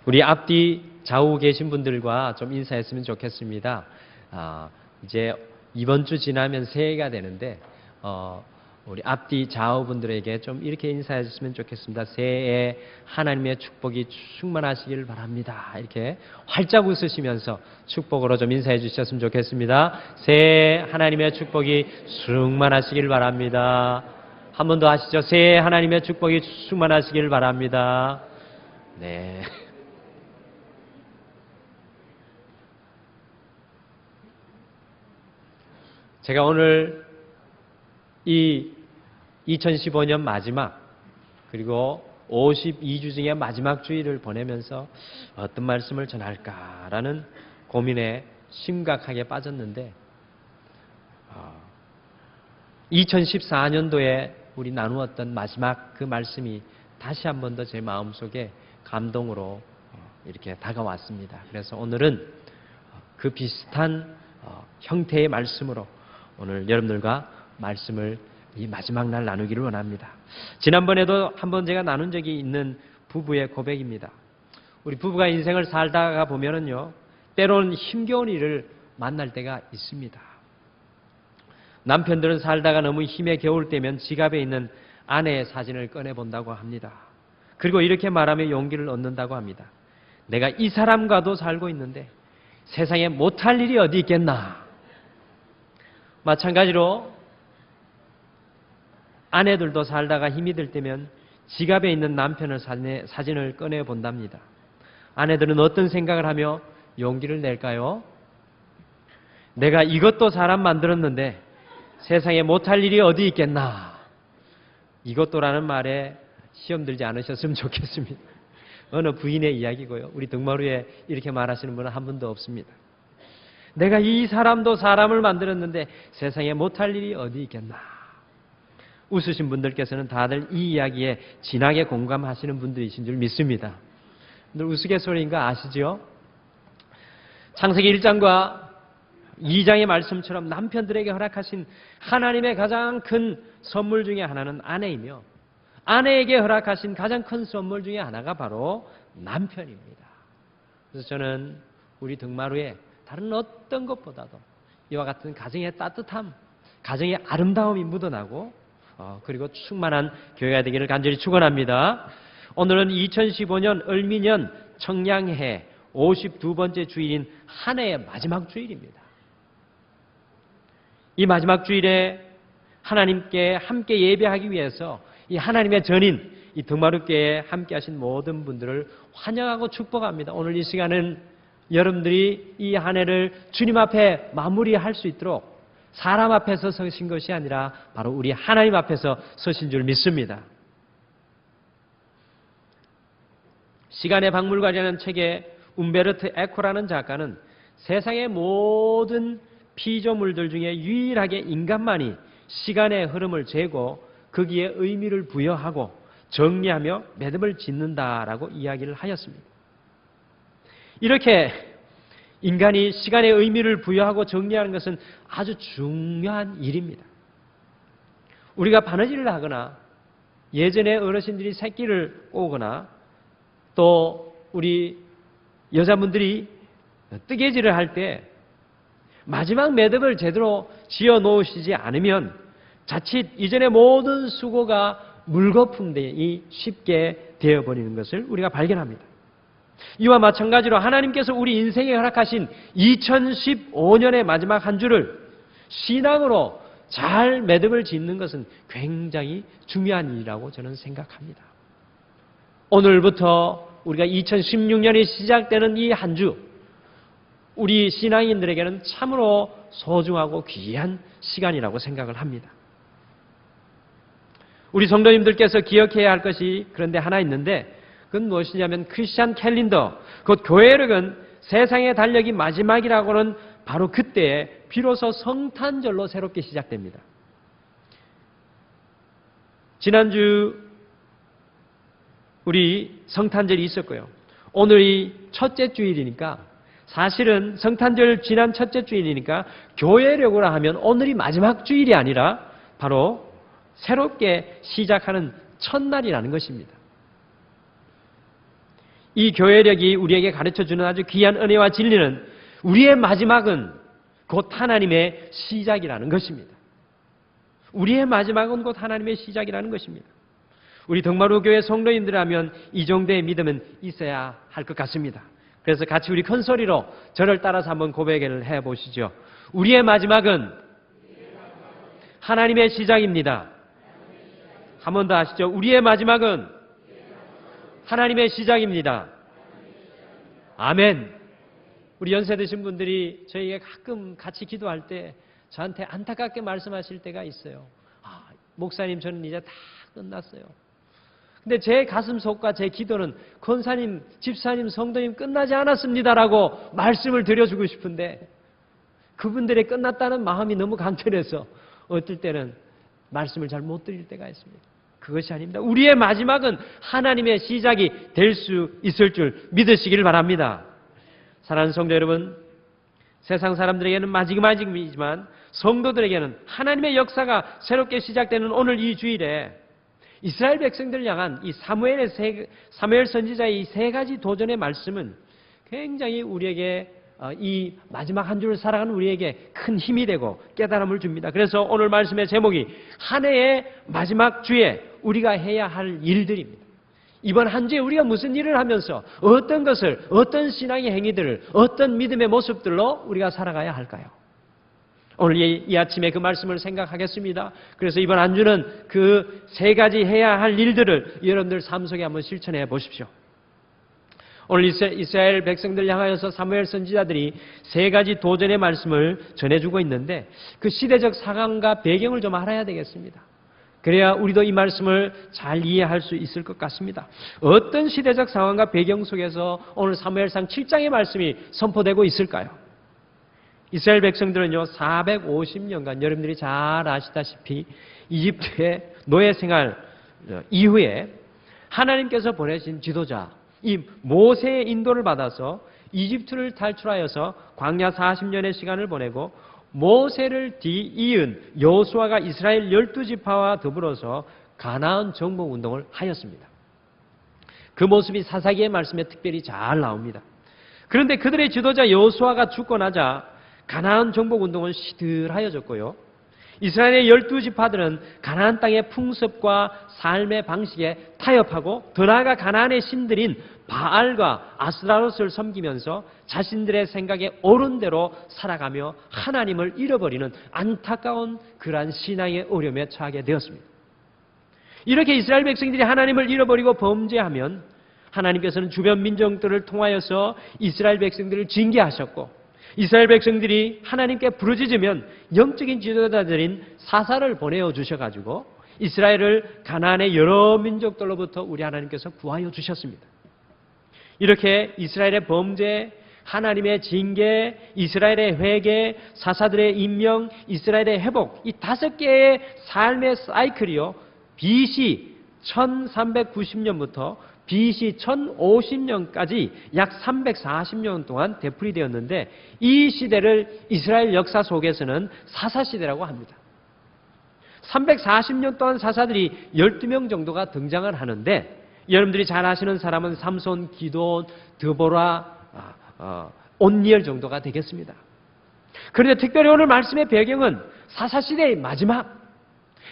우리 앞뒤 좌우 계신 분들과 좀 인사했으면 좋겠습니다. 이제 이번 주 지나면 새해가 되는데 우리 앞뒤 좌우 분들에게 좀 이렇게 인사해 주시면 좋겠습니다. 새해에 하나님의 축복이 충만하시길 바랍니다. 이렇게 활짝 웃으시면서 축복으로 좀 인사해 주셨으면 좋겠습니다. 새해 하나님의 축복이 충만하시길 바랍니다. 한 번 더 하시죠. 새해 하나님의 축복이 충만하시길 바랍니다. 네. 제가 오늘 이 2015년 마지막 그리고 52주 중에 마지막 주일을 보내면서 어떤 말씀을 전할까라는 고민에 심각하게 빠졌는데 2014년도에 우리 나누었던 마지막 그 말씀이 다시 한 번 더 제 마음속에 감동으로 이렇게 다가왔습니다. 그래서 오늘은 그 비슷한 형태의 말씀으로 오늘 여러분들과 말씀을 이 마지막 날 나누기를 원합니다. 지난번에도 한번 제가 나눈 적이 있는 부부의 고백입니다. 우리 부부가 인생을 살다가 보면은요, 때로는 힘겨운 일을 만날 때가 있습니다. 남편들은 살다가 너무 힘에 겨울 때면 지갑에 있는 아내의 사진을 꺼내본다고 합니다. 그리고 이렇게 말하며 용기를 얻는다고 합니다. 내가 이 사람과도 살고 있는데 세상에 못할 일이 어디 있겠나. 마찬가지로 아내들도 살다가 힘이 들 때면 지갑에 있는 남편의 사진을 꺼내본답니다. 아내들은 어떤 생각을 하며 용기를 낼까요? 내가 이것도 사람 만들었는데 세상에 못할 일이 어디 있겠나. 이것도라는 말에 시험 들지 않으셨으면 좋겠습니다. 어느 부인의 이야기고요. 우리 등마루에 이렇게 말하시는 분은 한 분도 없습니다. 내가 이 사람도 사람을 만들었는데 세상에 못할 일이 어디 있겠나. 웃으신 분들께서는 다들 이 이야기에 진하게 공감하시는 분들이신 줄 믿습니다. 늘 우스갯소리인 거 아시죠? 창세기 1장과 2장의 말씀처럼 남편들에게 허락하신 하나님의 가장 큰 선물 중에 하나는 아내이며 아내에게 허락하신 가장 큰 선물 중에 하나가 바로 남편입니다. 그래서 저는 우리 등마루에 다른 어떤 것보다도 이와 같은 가정의 따뜻함, 가정의 아름다움이 묻어나고 그리고 충만한 교회가 되기를 간절히 축원합니다. 오늘은 2015년 을미년 청량해 52번째 주일인 한 해의 마지막 주일입니다. 이 마지막 주일에 하나님께 함께 예배하기 위해서 이 하나님의 전인 이 등마루교회에 함께 하신 모든 분들을 환영하고 축복합니다. 오늘 이 시간은 여러분들이 이 한 해를 주님 앞에 마무리할 수 있도록 사람 앞에서 서신 것이 아니라 바로 우리 하나님 앞에서 서신 줄 믿습니다. 시간의 박물관이라는 책에 움베르토 에코라는 작가는 세상의 모든 피조물들 중에 유일하게 인간만이 시간의 흐름을 재고 거기에 의미를 부여하고 정리하며 매듭을 짓는다라고 이야기를 하였습니다. 이렇게 인간이 시간의 의미를 부여하고 정리하는 것은 아주 중요한 일입니다. 우리가 바느질을 하거나 예전에 어르신들이 새끼를 꼬거나 또 우리 여자분들이 뜨개질을 할 때 마지막 매듭을 제대로 지어 놓으시지 않으면 자칫 이전의 모든 수고가 물거품이 쉽게 되어버리는 것을 우리가 발견합니다. 이와 마찬가지로 하나님께서 우리 인생에 허락하신 2015년의 마지막 한 주를 신앙으로 잘 매듭을 짓는 것은 굉장히 중요한 일이라고 저는 생각합니다. 오늘부터 우리가 2016년이 시작되는 이 한 주, 우리 신앙인들에게는 참으로 소중하고 귀한 시간이라고 생각을 합니다. 우리 성도님들께서 기억해야 할 것이 그런데 하나 있는데 그건 무엇이냐면 크리스천 캘린더, 곧 교회력은 세상의 달력이 마지막이라고는 바로 그때에 비로소 성탄절로 새롭게 시작됩니다. 지난주 우리 성탄절이 있었고요. 오늘이 첫째 주일이니까 사실은 성탄절 지난 첫째 주일이니까 교회력으로 하면 오늘이 마지막 주일이 아니라 바로 새롭게 시작하는 첫날이라는 것입니다. 이 교회력이 우리에게 가르쳐주는 아주 귀한 은혜와 진리는 우리의 마지막은 곧 하나님의 시작이라는 것입니다. 우리의 마지막은 곧 하나님의 시작이라는 것입니다. 우리 덕마루 교회 성도님들이라면 이 정도의 믿음은 있어야 할 것 같습니다. 그래서 같이 우리 큰 소리로 저를 따라서 한번 고백을 해보시죠. 우리의 마지막은 하나님의 시작입니다. 한 번 더 하시죠. 우리의 마지막은 하나님의 시작입니다. 아멘. 우리 연세 드신 분들이 저희에게 가끔 같이 기도할 때 저한테 안타깝게 말씀하실 때가 있어요. 목사님, 저는 이제 다 끝났어요. 근데 제 가슴 속과 제 기도는 권사님, 집사님, 성도님 끝나지 않았습니다라고 말씀을 드려주고 싶은데 그분들의 끝났다는 마음이 너무 간절해서 어떨 때는 말씀을 잘 못 드릴 때가 있습니다. 그것이 아닙니다. 우리의 마지막은 하나님의 시작이 될 수 있을 줄 믿으시길 바랍니다. 사랑하는 성도 여러분, 세상 사람들에게는 마지막이지만 성도들에게는 하나님의 역사가 새롭게 시작되는 오늘 이 주일에 이스라엘 백성들을 향한 이 사무엘 선지자의 이 세 가지 도전의 말씀은 굉장히 우리에게 이 마지막 한 주를 살아가는 우리에게 큰 힘이 되고 깨달음을 줍니다. 그래서 오늘 말씀의 제목이 한 해의 마지막 주에 우리가 해야 할 일들입니다. 이번 한 주에 우리가 무슨 일을 하면서 어떤 것을, 어떤 신앙의 행위들을, 어떤 믿음의 모습들로 우리가 살아가야 할까요? 오늘 이 아침에 그 말씀을 생각하겠습니다. 그래서 이번 한 주는 그 세 가지 해야 할 일들을 여러분들 삶 속에 한번 실천해 보십시오. 오늘 이스라엘 백성들 향하여서 사무엘 선지자들이 세 가지 도전의 말씀을 전해주고 있는데 그 시대적 상황과 배경을 좀 알아야 되겠습니다. 그래야 우리도 이 말씀을 잘 이해할 수 있을 것 같습니다. 어떤 시대적 상황과 배경 속에서 오늘 사무엘상 7장의 말씀이 선포되고 있을까요? 이스라엘 백성들은요, 450년간 여러분들이 잘 아시다시피 이집트의 노예 생활 이후에 하나님께서 보내신 지도자, 이 모세의 인도를 받아서 이집트를 탈출하여서 광야 40년의 시간을 보내고 모세를 뒤이은 여호수아가 이스라엘 12지파와 더불어서 가나안 정복 운동을 하였습니다. 그 모습이 사사기의 말씀에 특별히 잘 나옵니다. 그런데 그들의 지도자 여호수아가 죽고 나자 가나안 정복 운동은 시들하여졌고요. 이스라엘의 12지파들은 가나안 땅의 풍습과 삶의 방식에 타협하고 더 나아가 가나안의 신들인 바알과 아스타롯을 섬기면서 자신들의 생각에 옳은 대로 살아가며 하나님을 잃어버리는 안타까운 그러한 신앙의 어려움에 처하게 되었습니다. 이렇게 이스라엘 백성들이 하나님을 잃어버리고 범죄하면 하나님께서는 주변 민족들을 통하여서 이스라엘 백성들을 징계하셨고 이스라엘 백성들이 하나님께 부르짖으면 영적인 지도자들인 사사를 보내어 주셔가지고 이스라엘을 가나안의 여러 민족들로부터 우리 하나님께서 구하여 주셨습니다. 이렇게 이스라엘의 범죄, 하나님의 징계, 이스라엘의 회개, 사사들의 임명, 이스라엘의 회복, 이 5개의 삶의 사이클이요, BC 1390년부터 BC 1050년까지 약 340년 동안 되풀이되었는데 이 시대를 이스라엘 역사 속에서는 사사시대라고 합니다. 340년 동안 사사들이 12명 정도가 등장을 하는데 여러분들이 잘 아시는 사람은 삼손, 기드온, 드보라, 온니엘 정도가 되겠습니다. 그런데 특별히 오늘 말씀의 배경은 사사시대의 마지막,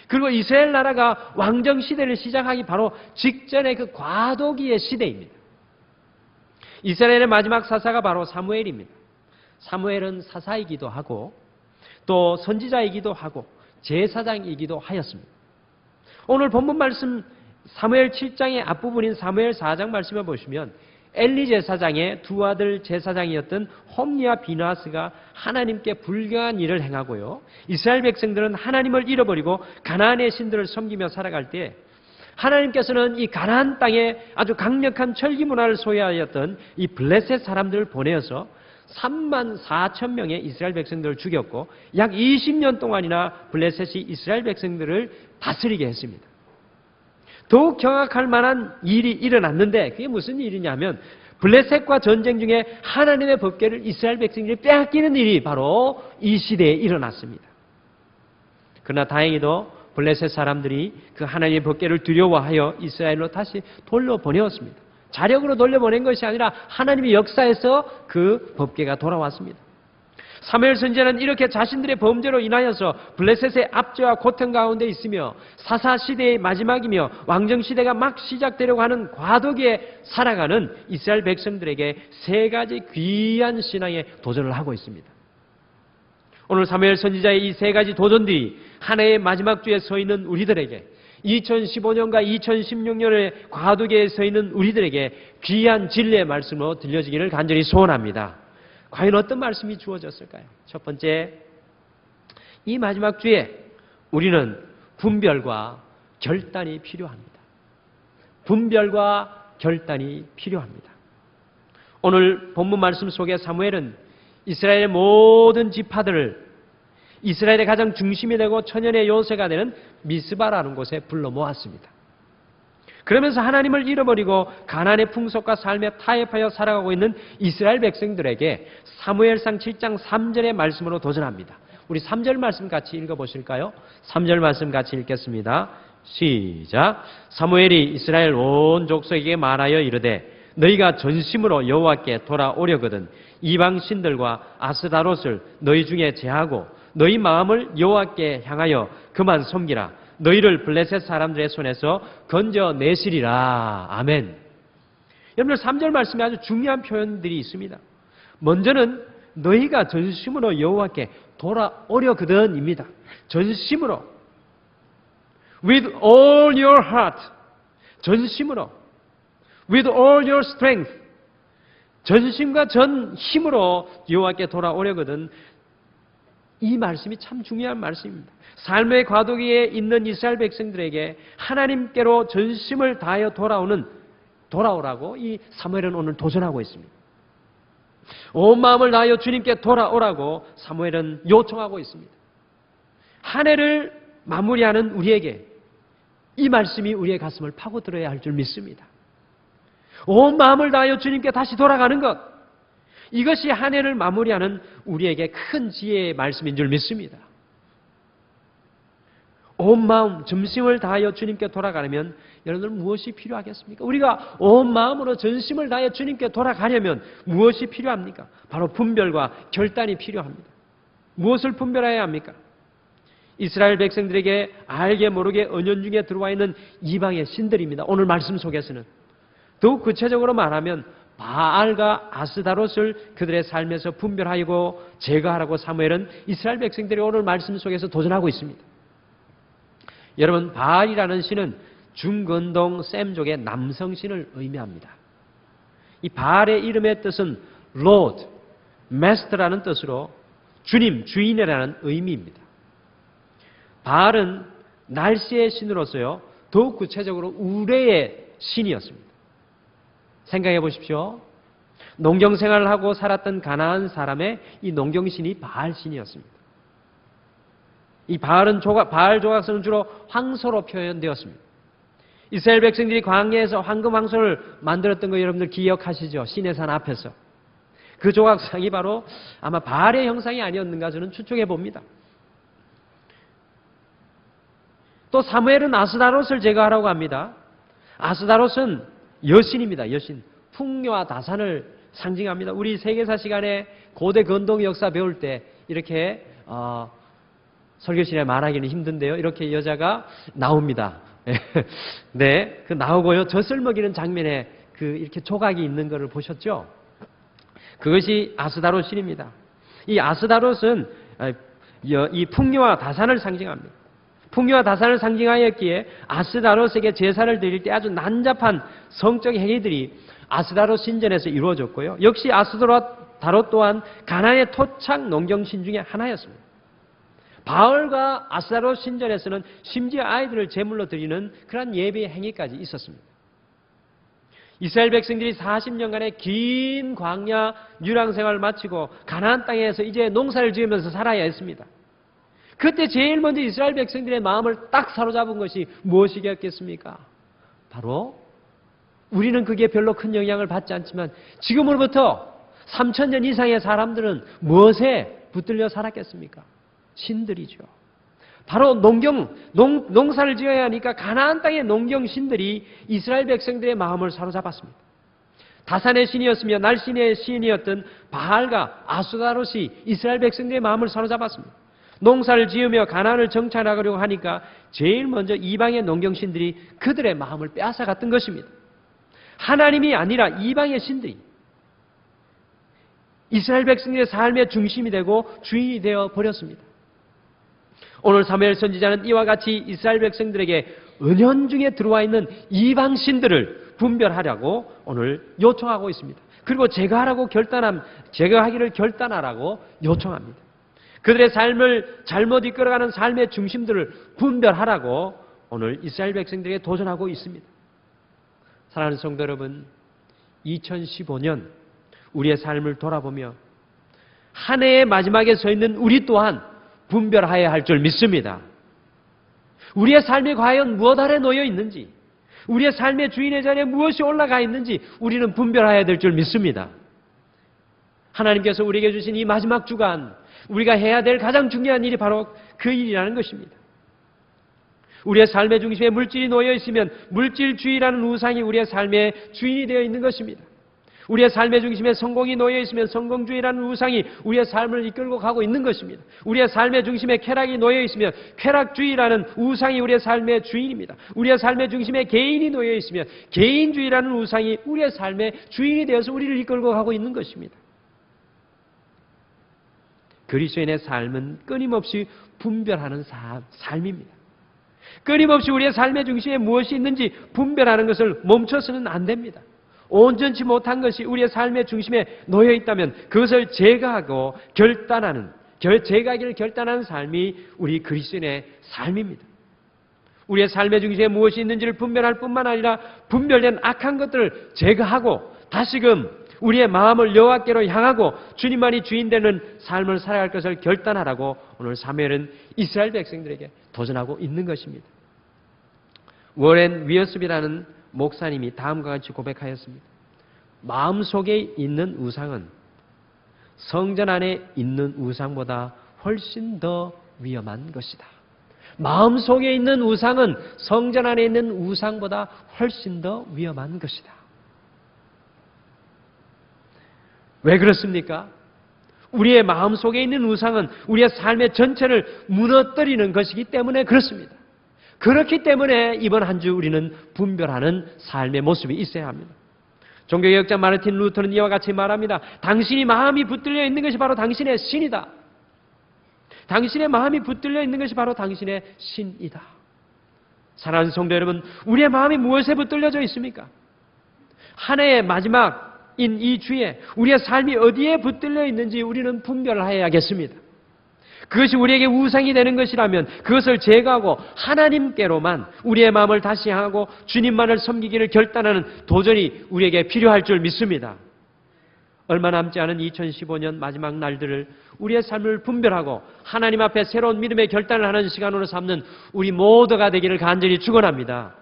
그리고 이스라엘 나라가 왕정시대를 시작하기 바로 직전의 그 과도기의 시대입니다. 이스라엘의 마지막 사사가 바로 사무엘입니다. 사무엘은 사사이기도 하고 또 선지자이기도 하고 제사장이기도 하였습니다. 오늘 본문 말씀 사무엘 7장의 앞부분인 사무엘 4장 말씀을 보시면 엘리 제사장의 두 아들 제사장이었던 홈리와 비나스가 하나님께 불경한 일을 행하고요. 이스라엘 백성들은 하나님을 잃어버리고 가나안의 신들을 섬기며 살아갈 때 하나님께서는 이 가나안 땅에 아주 강력한 철기 문화를 소유하였던 이 블레셋 사람들을 보내어서 34,000명의 이스라엘 백성들을 죽였고 약 20년 동안이나 블레셋이 이스라엘 백성들을 다스리게 했습니다. 더욱 경악할 만한 일이 일어났는데 그게 무슨 일이냐면 블레셋과 전쟁 중에 하나님의 법궤를 이스라엘 백성들이 빼앗기는 일이 바로 이 시대에 일어났습니다. 그러나 다행히도 블레셋 사람들이 그 하나님의 법궤를 두려워하여 이스라엘로 다시 돌려보내었습니다. 자력으로 돌려보낸 것이 아니라 하나님의 역사에서 그 법궤가 돌아왔습니다. 사무엘 선지자는 이렇게 자신들의 범죄로 인하여서 블레셋의 압제와 고통 가운데 있으며 사사시대의 마지막이며 왕정시대가 막 시작되려고 하는 과도기에 살아가는 이스라엘 백성들에게 세 가지 귀한 신앙에 도전을 하고 있습니다. 오늘 사무엘 선지자의 이 세 가지 도전들이 하나의 마지막 주에 서 있는 우리들에게 2015년과 2016년의 과도기에 서 있는 우리들에게 귀한 진리의 말씀으로 들려지기를 간절히 소원합니다. 과연 어떤 말씀이 주어졌을까요? 첫 번째, 이 마지막 주에 우리는 분별과 결단이 필요합니다. 분별과 결단이 필요합니다. 오늘 본문 말씀 속에 사무엘은 이스라엘의 모든 지파들을 이스라엘의 가장 중심이 되고 천연의 요새가 되는 미스바라는 곳에 불러 모았습니다. 그러면서 하나님을 잃어버리고 가나안의 풍속과 삶에 타협하여 살아가고 있는 이스라엘 백성들에게 사무엘상 7장 3절의 말씀으로 도전합니다. 우리 3절 말씀 같이 읽어보실까요? 3절 말씀 같이 읽겠습니다. 시작. 사무엘이 이스라엘 온 족속에게 말하여 이르되 너희가 전심으로 여호와께 돌아오려거든 이방 신들과 아스다롯을 너희 중에 제하고 너희 마음을 여호와께 향하여 그만 섬기라. 너희를 블레셋 사람들의 손에서 건져내시리라. 아멘. 여러분들 3절 말씀에 아주 중요한 표현들이 있습니다. 먼저는 너희가 전심으로 여호와께 돌아오려거든 입니다. 전심으로 with all your heart 전심으로 with all your strength 전심과 전 힘으로 여호와께 돌아오려거든 이 말씀이 참 중요한 말씀입니다. 삶의 과도기에 있는 이스라엘 백성들에게 하나님께로 전심을 다하여 돌아오라고 이 사무엘은 오늘 도전하고 있습니다. 온 마음을 다하여 주님께 돌아오라고 사무엘은 요청하고 있습니다. 한 해를 마무리하는 우리에게 이 말씀이 우리의 가슴을 파고들어야 할 줄 믿습니다. 온 마음을 다하여 주님께 다시 돌아가는 것 이것이 한 해를 마무리하는 우리에게 큰 지혜의 말씀인 줄 믿습니다. 온 마음, 전심을 다하여 주님께 돌아가려면 여러분들 무엇이 필요하겠습니까? 우리가 온 마음으로 전심을 다하여 주님께 돌아가려면 무엇이 필요합니까? 바로 분별과 결단이 필요합니다. 무엇을 분별해야 합니까? 이스라엘 백성들에게 알게 모르게 은연중에 들어와 있는 이방의 신들입니다. 오늘 말씀 속에서는 더욱 구체적으로 말하면 바알과 아스다롯을 그들의 삶에서 분별하고 제거하라고 사무엘은 이스라엘 백성들이 오늘 말씀 속에서 도전하고 있습니다. 여러분, 바알이라는 신은 중건동 셈족의 남성신을 의미합니다. 이 바알의 이름의 뜻은 Lord, Master라는 뜻으로 주님, 주인이라는 의미입니다. 바알은 날씨의 신으로서요, 더욱 구체적으로 우레의 신이었습니다. 생각해 보십시오. 농경생활을 하고 살았던 가나안 사람의 이 농경신이 바알신이었습니다. 이 바알 조각서는 주로 황소로 표현되었습니다. 이스라엘 백성들이 광야에서 황금 황소를 만들었던 거 여러분들 기억하시죠? 시내산 앞에서. 그 조각상이 바로 아마 바알의 형상이 아니었는가 저는 추측해 봅니다. 또 사무엘은 아스다롯을 제거하라고 합니다. 아스다롯은 여신입니다. 여신. 풍요와 다산을 상징합니다. 우리 세계사 시간에 고대 건동 역사 배울 때 이렇게 설교 시간에 말하기는 힘든데요. 이렇게 여자가 나옵니다. 네, 그 나오고요. 젖을 먹이는 장면에 그 이렇게 조각이 있는 것을 보셨죠? 그것이 아스다롯 신입니다. 이 아스다롯은 이 풍요와 다산을 상징합니다. 풍요와 다산을 상징하였기에 아스다롯에게 제사를 드릴 때 아주 난잡한 성적 행위들이 아스다롯 신전에서 이루어졌고요. 역시 아스다롯 또한 가나안의 토착 농경신 중에 하나였습니다. 바알과 아스다롯 신전에서는 심지어 아이들을 제물로 드리는 그런 예배 행위까지 있었습니다. 이스라엘 백성들이 40년간의 긴 광야 유랑 생활을 마치고 가나안 땅에서 이제 농사를 지으면서 살아야 했습니다. 그때 제일 먼저 이스라엘 백성들의 마음을 딱 사로잡은 것이 무엇이겠습니까? 바로 우리는 그게 별로 큰 영향을 받지 않지만 지금으로부터 3,000년 이상의 사람들은 무엇에 붙들려 살았겠습니까? 신들이죠. 바로 농사를 지어야 하니까 가나안 땅의 농경 신들이 이스라엘 백성들의 마음을 사로잡았습니다. 다산의 신이었으며 날신의 신이었던 바알과 아수다롯이 이스라엘 백성들의 마음을 사로잡았습니다. 농사를 지으며 가나안을 정착하려고 하니까 제일 먼저 이방의 농경신들이 그들의 마음을 빼앗아갔던 것입니다. 하나님이 아니라 이방의 신들이 이스라엘 백성들의 삶의 중심이 되고 주인이 되어 버렸습니다. 오늘 사무엘 선지자는 이와 같이 이스라엘 백성들에게 은연중에 들어와 있는 이방 신들을 분별하라고 오늘 요청하고 있습니다. 그리고 제거하기를 결단하라고 요청합니다. 그들의 삶을 잘못 이끌어가는 삶의 중심들을 분별하라고 오늘 이스라엘 백성들에게 도전하고 있습니다. 사랑하는 성도 여러분, 2015년 우리의 삶을 돌아보며 한 해의 마지막에 서 있는 우리 또한 분별해야 할 줄 믿습니다. 우리의 삶이 과연 무엇 아래 놓여 있는지, 우리의 삶의 주인의 자리에 무엇이 올라가 있는지 우리는 분별해야 될 줄 믿습니다. 하나님께서 우리에게 주신 이 마지막 주간, 우리가 해야 될 가장 중요한 일이 바로 그 일이라는 것입니다. 우리의 삶의 중심에 물질이 놓여 있으면 물질주의라는 우상이 우리의 삶의 주인이 되어 있는 것입니다. 우리의 삶의 중심에 성공이 놓여 있으면 성공주의라는 우상이 우리의 삶을 이끌고 가고 있는 것입니다. 우리의 삶의 중심에 쾌락이 놓여 있으면 쾌락주의라는 우상이 우리의 삶의 주인입니다. 우리의 삶의 중심에 개인이 놓여 있으면 개인주의라는 우상이 우리의 삶의 주인이 되어서 우리를 이끌고 가고 있는 것입니다. 그리스도인의 삶은 끊임없이 분별하는 삶입니다. 끊임없이 우리의 삶의 중심에 무엇이 있는지 분별하는 것을 멈춰서는 안 됩니다. 온전치 못한 것이 우리의 삶의 중심에 놓여 있다면 그것을 제거하고 제거하기를 결단하는 삶이 우리 그리스도인의 삶입니다. 우리의 삶의 중심에 무엇이 있는지를 분별할 뿐만 아니라 분별된 악한 것들을 제거하고 다시금 우리의 마음을 여호와께로 향하고 주님만이 주인 되는 삶을 살아갈 것을 결단하라고 오늘 사무엘은 이스라엘 백성들에게 도전하고 있는 것입니다. 워렌 위어스비라는 목사님이 다음과 같이 고백하였습니다. 마음속에 있는 우상은 성전 안에 있는 우상보다 훨씬 더 위험한 것이다. 마음속에 있는 우상은 성전 안에 있는 우상보다 훨씬 더 위험한 것이다. 왜 그렇습니까? 우리의 마음속에 있는 우상은 우리의 삶의 전체를 무너뜨리는 것이기 때문에 그렇습니다. 그렇기 때문에 이번 한 주 우리는 분별하는 삶의 모습이 있어야 합니다. 종교개혁자 마르틴 루터는 이와 같이 말합니다. 당신이 마음이 붙들려 있는 것이 바로 당신의 신이다. 당신의 마음이 붙들려 있는 것이 바로 당신의 신이다. 사랑하는 성도 여러분, 우리의 마음이 무엇에 붙들려져 있습니까? 한 해의 마지막인 이 주에 우리의 삶이 어디에 붙들려 있는지 우리는 분별을 해야겠습니다. 그것이 우리에게 우상이 되는 것이라면 그것을 제거하고 하나님께로만 우리의 마음을 다시 향하고 주님만을 섬기기를 결단하는 도전이 우리에게 필요할 줄 믿습니다. 얼마 남지 않은 2015년 마지막 날들을 우리의 삶을 분별하고 하나님 앞에 새로운 믿음의 결단을 하는 시간으로 삼는 우리 모두가 되기를 간절히 축원합니다.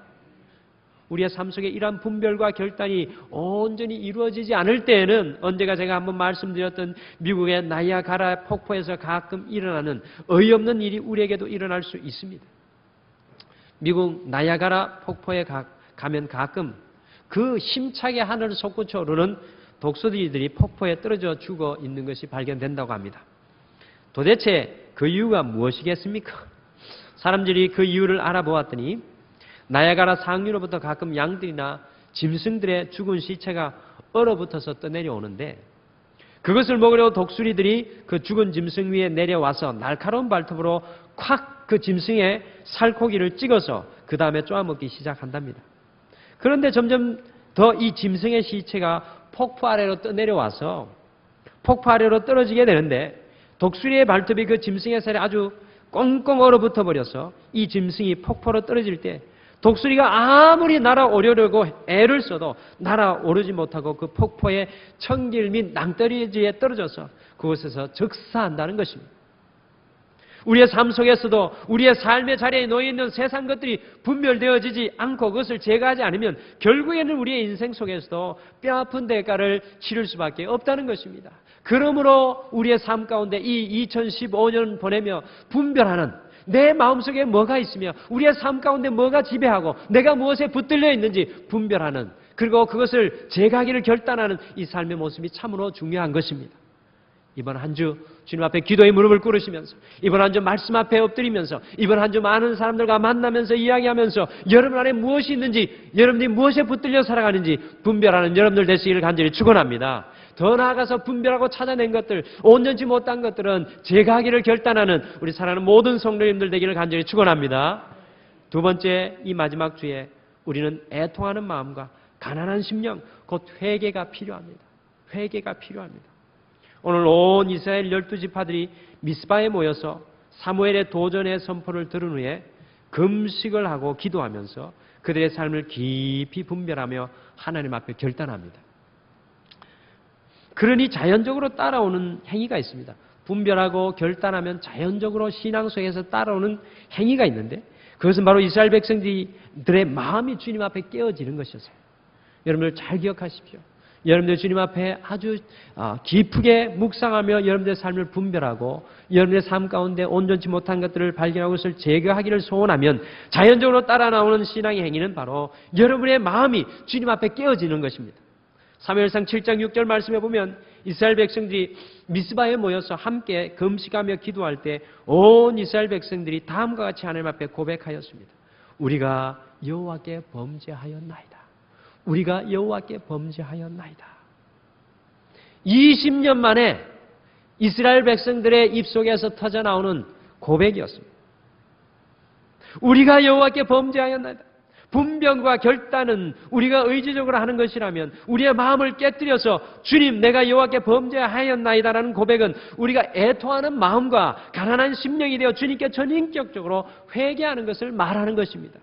우리의 삶 속에 이러한 분별과 결단이 온전히 이루어지지 않을 때에는 언제가 제가 한번 말씀드렸던 미국의 나이아가라 폭포에서 가끔 일어나는 어이없는 일이 우리에게도 일어날 수 있습니다. 미국 나이아가라 폭포에 가면 가끔 그 힘차게 하늘을 솟구쳐 오르는 독수리들이 폭포에 떨어져 죽어 있는 것이 발견된다고 합니다. 도대체 그 이유가 무엇이겠습니까? 사람들이 그 이유를 알아보았더니 나야가라 상류로부터 가끔 양들이나 짐승들의 죽은 시체가 얼어붙어서 떠내려오는데 그것을 먹으려고 독수리들이 그 죽은 짐승 위에 내려와서 날카로운 발톱으로 콱 그 짐승의 살코기를 찍어서 그 다음에 쪼아먹기 시작한답니다. 그런데 점점 더 이 짐승의 시체가 폭포 아래로 떠내려와서 폭포 아래로 떨어지게 되는데 독수리의 발톱이 그 짐승의 살에 아주 꽁꽁 얼어붙어 버려서 이 짐승이 폭포로 떨어질 때 독수리가 아무리 날아오려고 애를 써도 날아오르지 못하고 그 폭포의 청길 및 낭떠러지에 떨어져서 그곳에서 즉사한다는 것입니다. 우리의 삶 속에서도 우리의 삶의 자리에 놓여있는 세상 것들이 분별되어지지 않고 그것을 제거하지 않으면 결국에는 우리의 인생 속에서도 뼈아픈 대가를 치를 수밖에 없다는 것입니다. 그러므로 우리의 삶 가운데 이 2015년 보내며 분별하는 내 마음속에 뭐가 있으며 우리의 삶 가운데 뭐가 지배하고 내가 무엇에 붙들려 있는지 분별하는 그리고 그것을 제거하기를 결단하는 이 삶의 모습이 참으로 중요한 것입니다. 이번 한 주 주님 앞에 기도의 무릎을 꿇으시면서, 이번 한 주 말씀 앞에 엎드리면서, 이번 한 주 많은 사람들과 만나면서 이야기하면서 여러분 안에 무엇이 있는지, 여러분이 무엇에 붙들려 살아가는지 분별하는 여러분들 되시기를 간절히 축원합니다. 더 나아가서 분별하고 찾아낸 것들, 온전치 못한 것들은 제거하기를 결단하는 우리 사랑하는 모든 성도님들 되기를 간절히 축원합니다. 두 번째, 이 마지막 주에 우리는 애통하는 마음과 가난한 심령, 곧 회개가 필요합니다. 회개가 필요합니다. 오늘 온 이스라엘 12지파들이 미스바에 모여서 사무엘의 도전의 선포를 들은 후에 금식을 하고 기도하면서 그들의 삶을 깊이 분별하며 하나님 앞에 결단합니다. 그러니 자연적으로 따라오는 행위가 있습니다. 분별하고 결단하면 자연적으로 신앙 속에서 따라오는 행위가 있는데, 그것은 바로 이스라엘 백성들의 마음이 주님 앞에 깨어지는 것이었어요. 여러분들 잘 기억하십시오. 여러분들 주님 앞에 아주 깊게 묵상하며 여러분들의 삶을 분별하고 여러분의 삶 가운데 온전치 못한 것들을 발견하고 그것을 제거하기를 소원하면 자연적으로 따라 나오는 신앙의 행위는 바로 여러분의 마음이 주님 앞에 깨어지는 것입니다. 사무엘상 7장 6절 말씀에 보면 이스라엘 백성들이 미스바에 모여서 함께 금식하며 기도할 때 온 이스라엘 백성들이 다음과 같이 하나님 앞에 고백하였습니다. 우리가 여호와께 범죄하였나이다. 우리가 여호와께 범죄하였나이다. 20년 만에 이스라엘 백성들의 입속에서 터져나오는 고백이었습니다. 우리가 여호와께 범죄하였나이다. 분별과 결단은 우리가 의지적으로 하는 것이라면 우리의 마음을 깨뜨려서 주님 내가 여호와께 범죄하였나이다라는 고백은 우리가 애통하는 마음과 가난한 심령이 되어 주님께 전인격적으로 회개하는 것을 말하는 것입니다.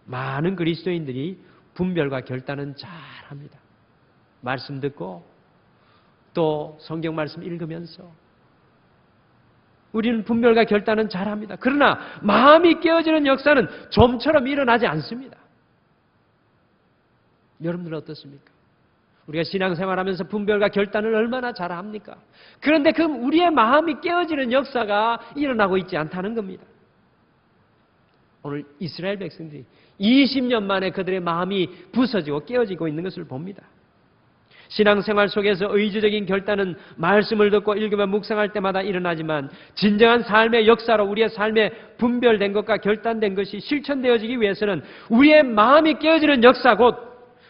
많은 그리스도인들이 분별과 결단은 잘합니다. 말씀 듣고 또 성경 말씀 읽으면서 우리는 분별과 결단은 잘합니다. 그러나 마음이 깨어지는 역사는 좀처럼 일어나지 않습니다. 여러분들은 어떻습니까? 우리가 신앙생활하면서 분별과 결단을 얼마나 잘합니까? 그런데 그 우리의 마음이 깨어지는 역사가 일어나고 있지 않다는 겁니다. 오늘 이스라엘 백성들이 20년 만에 그들의 마음이 부서지고 깨어지고 있는 것을 봅니다. 신앙생활 속에서 의지적인 결단은 말씀을 듣고 읽으며 묵상할 때마다 일어나지만 진정한 삶의 역사로 우리의 삶에 분별된 것과 결단된 것이 실천되어지기 위해서는 우리의 마음이 깨어지는 역사, 곧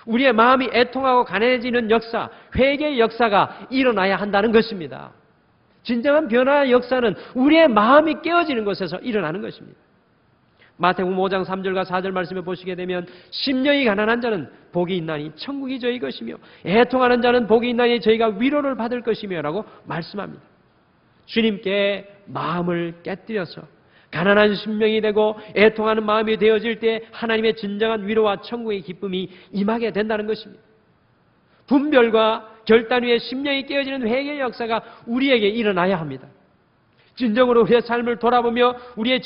우리의 마음이 애통하고 가난해지는 역사, 회개의 역사가 일어나야 한다는 것입니다. 진정한 변화의 역사는 우리의 마음이 깨어지는 곳에서 일어나는 것입니다. 마태복음 5장 3절과 4절 말씀에 보시게 되면 심령이 가난한 자는 복이 있나니 천국이 저희 것이며 애통하는 자는 복이 있나니 저희가 위로를 받을 것이며 라고 말씀합니다. 주님께 마음을 깨뜨려서 가난한 심령이 되고 애통하는 마음이 되어질 때 하나님의 진정한 위로와 천국의 기쁨이 임하게 된다는 것입니다. 분별과 결단 위에 심령이 깨어지는 회개의 역사가 우리에게 일어나야 합니다. 진정으로 우리의 삶을 돌아보며 우리의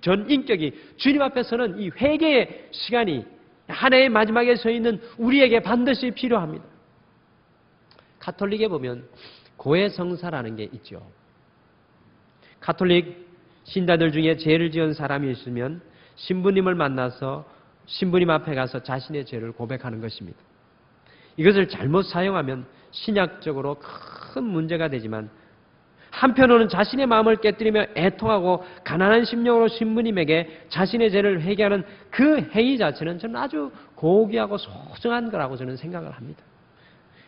전 인격이 주님 앞에서는 이 회개의 시간이 한 해의 마지막에 서 있는 우리에게 반드시 필요합니다. 가톨릭에 보면 고해성사라는 게 있죠. 가톨릭 신자들 중에 죄를 지은 사람이 있으면 신부님을 만나서 신부님 앞에 가서 자신의 죄를 고백하는 것입니다. 이것을 잘못 사용하면 신약적으로 큰 문제가 되지만 한편으로는 자신의 마음을 깨뜨리며 애통하고 가난한 심령으로 신부님에게 자신의 죄를 회개하는 그 행위 자체는 저는 아주 고귀하고 소중한 거라고 저는 생각을 합니다.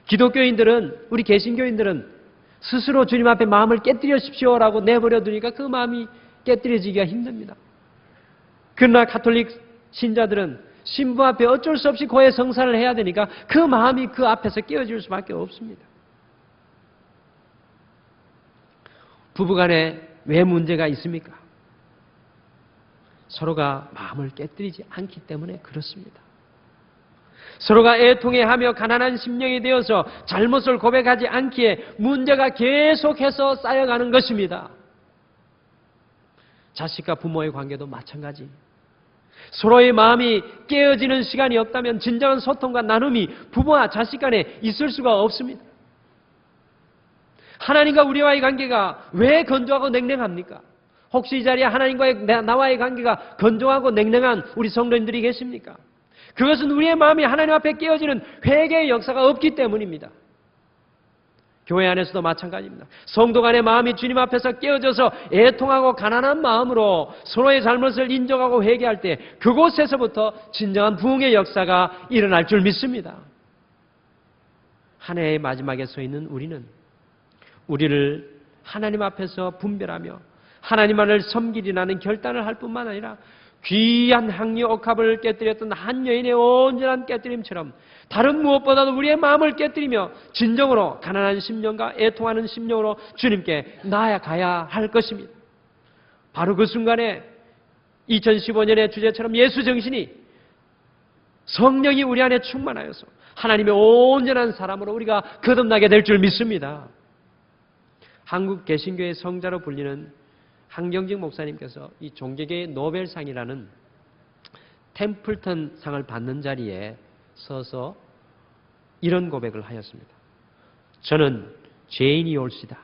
기독교인들은, 우리 개신교인들은 스스로 주님 앞에 마음을 깨뜨리십시오라고 내버려 두니까 그 마음이 깨뜨려지기가 힘듭니다. 그러나 가톨릭 신자들은 신부 앞에 어쩔 수 없이 고해성사를 해야 되니까 그 마음이 그 앞에서 깨어질 수밖에 없습니다. 부부간에 왜 문제가 있습니까? 서로가 마음을 깨뜨리지 않기 때문에 그렇습니다. 서로가 애통해하며 가난한 심령이 되어서 잘못을 고백하지 않기에 문제가 계속해서 쌓여가는 것입니다. 자식과 부모의 관계도 마찬가지. 서로의 마음이 깨어지는 시간이 없다면 진정한 소통과 나눔이 부모와 자식 간에 있을 수가 없습니다. 하나님과 우리와의 관계가 왜 건조하고 냉랭합니까? 혹시 이 자리에 하나님과의 나와의 관계가 건조하고 냉랭한 우리 성도님들이 계십니까? 그것은 우리의 마음이 하나님 앞에 깨어지는 회개의 역사가 없기 때문입니다. 교회 안에서도 마찬가지입니다. 성도 간의 마음이 주님 앞에서 깨어져서 애통하고 가난한 마음으로 서로의 잘못을 인정하고 회개할 때 그곳에서부터 진정한 부흥의 역사가 일어날 줄 믿습니다. 한 해의 마지막에 서 있는 우리는 우리를 하나님 앞에서 분별하며 하나님만을 섬기리라는 결단을 할 뿐만 아니라 귀한 향유 옥합을 깨뜨렸던 한 여인의 온전한 깨뜨림처럼 다른 무엇보다도 우리의 마음을 깨뜨리며 진정으로 가난한 심령과 애통하는 심령으로 주님께 나아가야 할 것입니다. 바로 그 순간에 2015년의 주제처럼 예수 정신이 성령이 우리 안에 충만하여서 하나님의 온전한 사람으로 우리가 거듭나게 될 줄 믿습니다. 한국 개신교의 성자로 불리는 한경직 목사님께서 이 종교계의 노벨상이라는 템플턴 상을 받는 자리에 서서 이런 고백을 하였습니다. 저는 죄인이 올시다.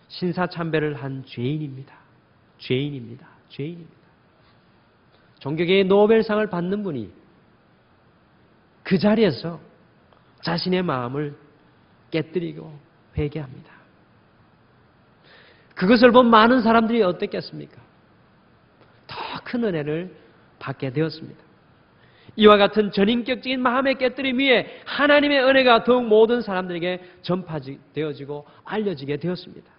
신사참배를 한 죄인입니다. 죄인입니다. 죄인입니다. 종교계의 노벨상을 받는 분이 그 자리에서 자신의 마음을 깨뜨리고 회개합니다. 그것을 본 많은 사람들이 어땠겠습니까? 더 큰 은혜를 받게 되었습니다. 이와 같은 전인격적인 마음의 깨뜨림 위에 하나님의 은혜가 더욱 모든 사람들에게 전파되어지고 알려지게 되었습니다.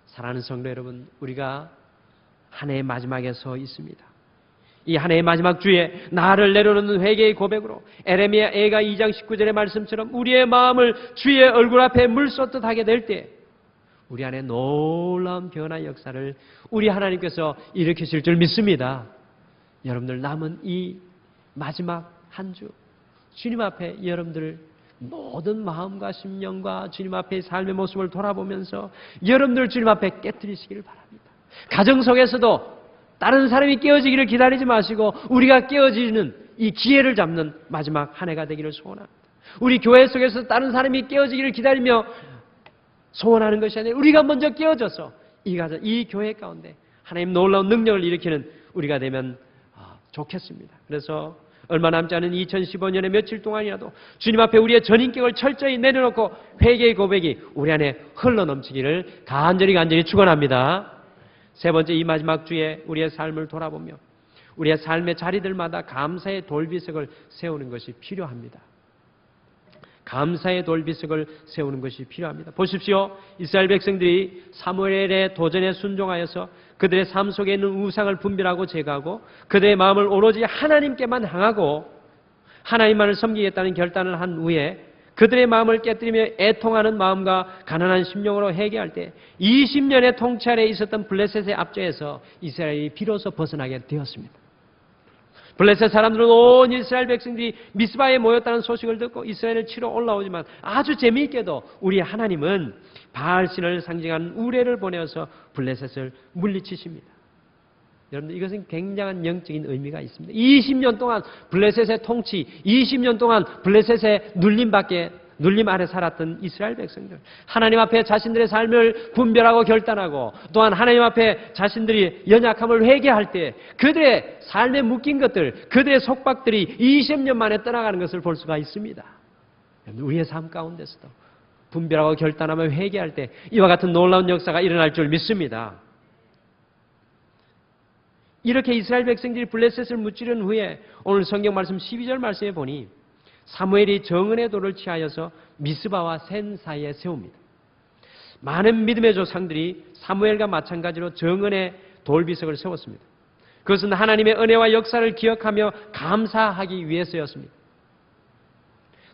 사랑하는 성도 여러분, 우리가 한 해의 마지막에 서 있습니다. 이 한 해의 마지막 주에 나를 내려놓는 회개의 고백으로 에레미야 애가 2장 19절의 말씀처럼 우리의 마음을 주의 얼굴 앞에 물쏟듯 하게 될 때 우리 안에 놀라운 변화의 역사를 우리 하나님께서 일으키실 줄 믿습니다. 여러분들 남은 이 마지막 한 주 주님 앞에 여러분들 모든 마음과 심령과 주님 앞에 삶의 모습을 돌아보면서 여러분들 주님 앞에 깨뜨리시기를 바랍니다. 가정 속에서도 다른 사람이 깨어지기를 기다리지 마시고 우리가 깨어지는 이 기회를 잡는 마지막 한 해가 되기를 소원합니다. 우리 교회 속에서 다른 사람이 깨어지기를 기다리며 소원하는 것이 아니라 우리가 먼저 깨어져서 이 교회 가운데 하나님 놀라운 능력을 일으키는 우리가 되면 좋겠습니다. 그래서 얼마 남지 않은 2015년의 며칠 동안이라도 주님 앞에 우리의 전인격을 철저히 내려놓고 회개의 고백이 우리 안에 흘러넘치기를 간절히 축원합니다. 세 번째, 이 마지막 주에 우리의 삶을 돌아보며 우리의 삶의 자리들마다 감사의 돌비석을 세우는 것이 필요합니다. 감사의 돌비석을 세우는 것이 필요합니다. 보십시오. 이스라엘 백성들이 사무엘의 도전에 순종하여서 그들의 삶 속에 있는 우상을 분별하고 제거하고 그들의 마음을 오로지 하나님께만 향하고 하나님만을 섬기겠다는 결단을 한 후에 그들의 마음을 깨뜨리며 애통하는 마음과 가난한 심령으로 회개할 때 20년의 통치 아래에 있었던 블레셋의 압제에서 이스라엘이 비로소 벗어나게 되었습니다. 블레셋 사람들은 온 이스라엘 백성들이 미스바에 모였다는 소식을 듣고 이스라엘을 치러 올라오지만 아주 재미있게도 우리 하나님은 바알신을 상징하는 우레를 보내어서 블레셋을 물리치십니다. 여러분들 이것은 굉장한 영적인 의미가 있습니다. 20년 동안 블레셋의 통치, 20년 동안 블레셋의 눌림 아래 살았던 이스라엘 백성들, 하나님 앞에 자신들의 삶을 분별하고 결단하고 또한 하나님 앞에 자신들이 연약함을 회개할 때 그들의 삶에 묶인 것들, 그들의 속박들이 20년 만에 떠나가는 것을 볼 수가 있습니다. 우리의 삶 가운데서도 분별하고 결단하며 회개할 때 이와 같은 놀라운 역사가 일어날 줄 믿습니다. 이렇게 이스라엘 백성들이 블레셋을 무찌른 후에 오늘 성경 말씀 12절 말씀에 보니 사무엘이 정은의 돌을 취하여서 미스바와 센 사이에 세웁니다. 많은 믿음의 조상들이 사무엘과 마찬가지로 정은의 돌비석을 세웠습니다. 그것은 하나님의 은혜와 역사를 기억하며 감사하기 위해서였습니다.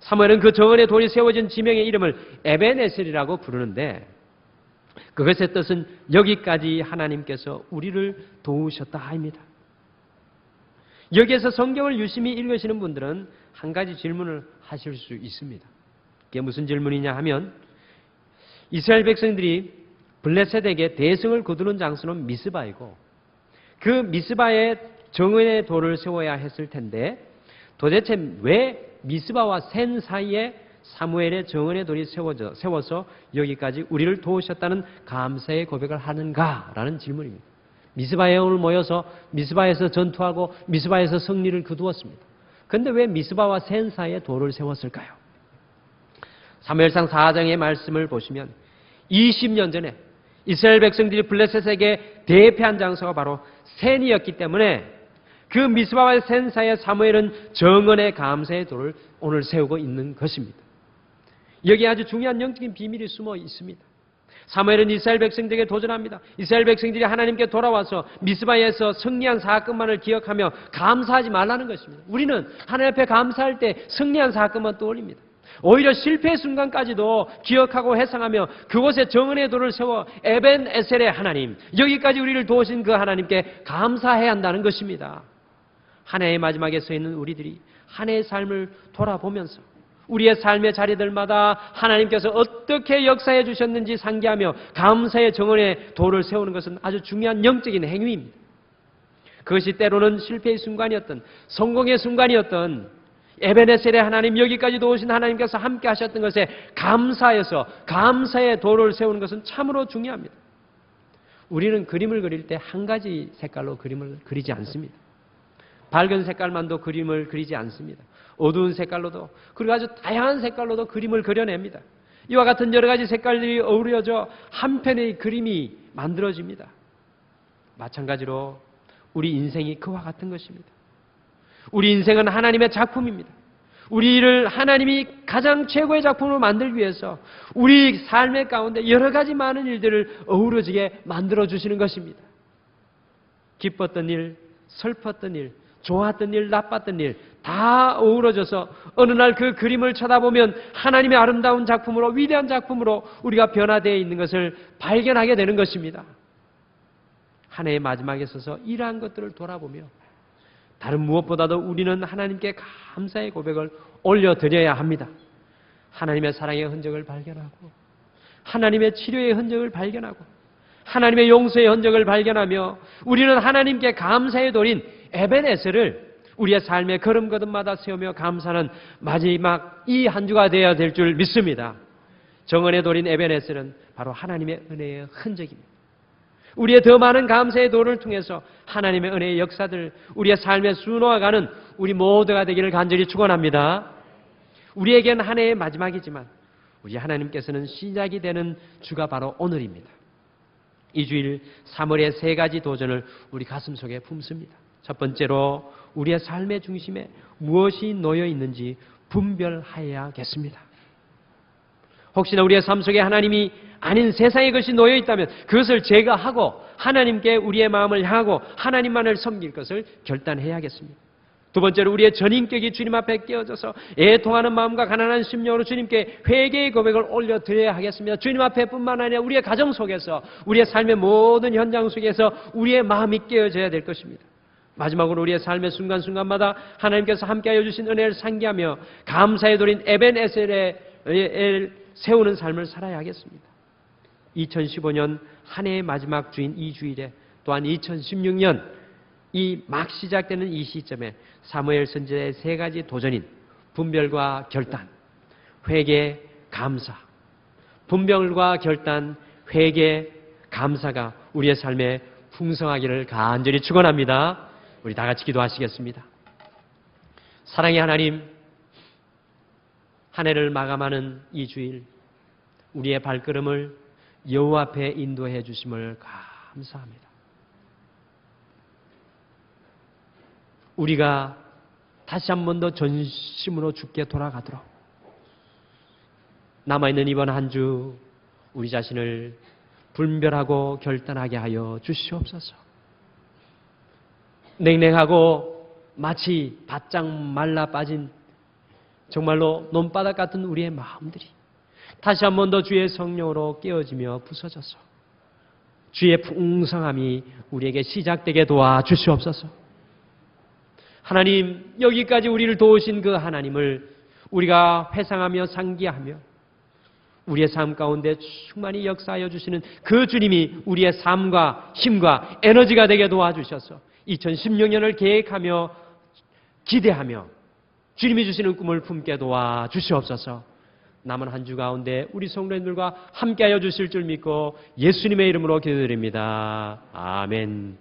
사무엘은 그 정은의 돌이 세워진 지명의 이름을 에벤에셀이라고 부르는데 그것의 뜻은 여기까지 하나님께서 우리를 도우셨다 합니다. 여기에서 성경을 유심히 읽으시는 분들은 한 가지 질문을 하실 수 있습니다. 그게 무슨 질문이냐 하면 이스라엘 백성들이 블레셋에게 대승을 거두는 장소는 미스바이고 그 미스바에 정은의 돌을 세워야 했을 텐데 도대체 왜 미스바와 센 사이에 사무엘의 정은의 돌이 세워서 여기까지 우리를 도우셨다는 감사의 고백을 하는가라는 질문입니다. 미스바에 오늘 모여서 미스바에서 전투하고 미스바에서 승리를 거두었습니다. 그런데 왜 미스바와 센 사이에 돌을 세웠을까요? 사무엘상 4장의 말씀을 보시면 20년 전에 이스라엘 백성들이 블레셋에게 대패한 장소가 바로 센이었기 때문에 그 미스바와 센 사이에 사무엘은 정언의 감사의 돌을 오늘 세우고 있는 것입니다. 여기에 아주 중요한 영적인 비밀이 숨어 있습니다. 사무엘은 이스라엘 백성들에게 도전합니다. 이스라엘 백성들이 하나님께 돌아와서 미스바에서 승리한 사건만을 기억하며 감사하지 말라는 것입니다. 우리는 하나님 앞에 감사할 때 승리한 사건만 떠올립니다. 오히려 실패의 순간까지도 기억하고 회상하며 그곳에 정언의 돌을 세워 에벤 에셀의 하나님, 여기까지 우리를 도우신 그 하나님께 감사해야 한다는 것입니다. 한 해의 마지막에 서 있는 우리들이 한 해의 삶을 돌아보면서 우리의 삶의 자리들마다 하나님께서 어떻게 역사해 주셨는지 상기하며 감사의 정언의 돌을 세우는 것은 아주 중요한 영적인 행위입니다. 그것이 때로는 실패의 순간이었던, 성공의 순간이었던, 에베네셀의 하나님, 여기까지 도우신 하나님께서 함께 하셨던 것에 감사해서 감사의 돌을 세우는 것은 참으로 중요합니다. 우리는 그림을 그릴 때 한 가지 색깔로 그림을 그리지 않습니다. 밝은 색깔만도 그림을 그리지 않습니다. 어두운 색깔로도, 그리고 아주 다양한 색깔로도 그림을 그려냅니다. 이와 같은 여러 가지 색깔들이 어우러져 한 편의 그림이 만들어집니다. 마찬가지로 우리 인생이 그와 같은 것입니다. 우리 인생은 하나님의 작품입니다. 우리를 하나님이 가장 최고의 작품으로 만들기 위해서 우리 삶의 가운데 여러 가지 많은 일들을 어우러지게 만들어주시는 것입니다. 기뻤던 일, 슬펐던 일, 좋았던 일, 나빴던 일 다 어우러져서 어느 날 그 그림을 쳐다보면 하나님의 아름다운 작품으로, 위대한 작품으로 우리가 변화되어 있는 것을 발견하게 되는 것입니다. 한 해의 마지막에 서서 이러한 것들을 돌아보며 다른 무엇보다도 우리는 하나님께 감사의 고백을 올려드려야 합니다. 하나님의 사랑의 흔적을 발견하고, 하나님의 치료의 흔적을 발견하고, 하나님의 용서의 흔적을 발견하며 우리는 하나님께 감사의 돌인 에벤에셀을 우리의 삶의 걸음걸음마다 세우며 감사하는 마지막 이 한 주가 되어야 될 줄 믿습니다. 정언의 돌인 에벤에셀은 바로 하나님의 은혜의 흔적입니다. 우리의 더 많은 감사의 돌을 통해서 하나님의 은혜의 역사들, 우리의 삶에 수놓아가는 우리 모두가 되기를 간절히 축원합니다. 우리에겐 한 해의 마지막이지만 우리 하나님께서는 시작이 되는 주가 바로 오늘입니다. 이 주일 3월의 세 가지 도전을 우리 가슴속에 품습니다. 첫 번째로 우리의 삶의 중심에 무엇이 놓여 있는지 분별하여야겠습니다. 혹시나 우리의 삶 속에 하나님이 아닌 세상의 것이 놓여 있다면 그것을 제거하고 하나님께 우리의 마음을 향하고 하나님만을 섬길 것을 결단해야겠습니다. 두 번째로 우리의 전인격이 주님 앞에 깨어져서 애통하는 마음과 가난한 심령으로 주님께 회개의 고백을 올려드려야 하겠습니다. 주님 앞에 뿐만 아니라 우리의 가정 속에서, 우리의 삶의 모든 현장 속에서 우리의 마음이 깨어져야 될 것입니다. 마지막으로 우리의 삶의 순간순간마다 하나님께서 함께하여 주신 은혜를 상기하며 감사의 돌인 에벤에셀에 세우는 삶을 살아야 하겠습니다. 2015년 한 해의 마지막 주인 이 주일에, 또한 2016년 이 막 시작되는 이 시점에 사무엘 선지자의 세 가지 도전인 분별과 결단, 회개, 감사, 분별과 결단, 회개, 감사가 우리의 삶에 풍성하기를 간절히 축원합니다. 우리 다 같이 기도하시겠습니다. 사랑의 하나님, 한 해를 마감하는 이 주일 우리의 발걸음을 여호와 앞에 인도해 주심을 감사합니다. 우리가 다시 한 번 더 전심으로 주께 돌아가도록 남아있는 이번 한 주 우리 자신을 분별하고 결단하게 하여 주시옵소서. 냉랭하고 마치 바짝 말라 빠진 정말로 논바닥 같은 우리의 마음들이 다시 한 번 더 주의 성령으로 깨어지며 부서져서 주의 풍성함이 우리에게 시작되게 도와주시옵소서. 하나님, 여기까지 우리를 도우신 그 하나님을 우리가 회상하며 상기하며 우리의 삶 가운데 충만히 역사하여 주시는 그 주님이 우리의 삶과 힘과 에너지가 되게 도와주셔서 2016년을 계획하며 기대하며 주님이 주시는 꿈을 품게 도와주시옵소서. 남은 한 주 가운데 우리 성도님들과 함께하여 주실 줄 믿고 예수님의 이름으로 기도드립니다. 아멘.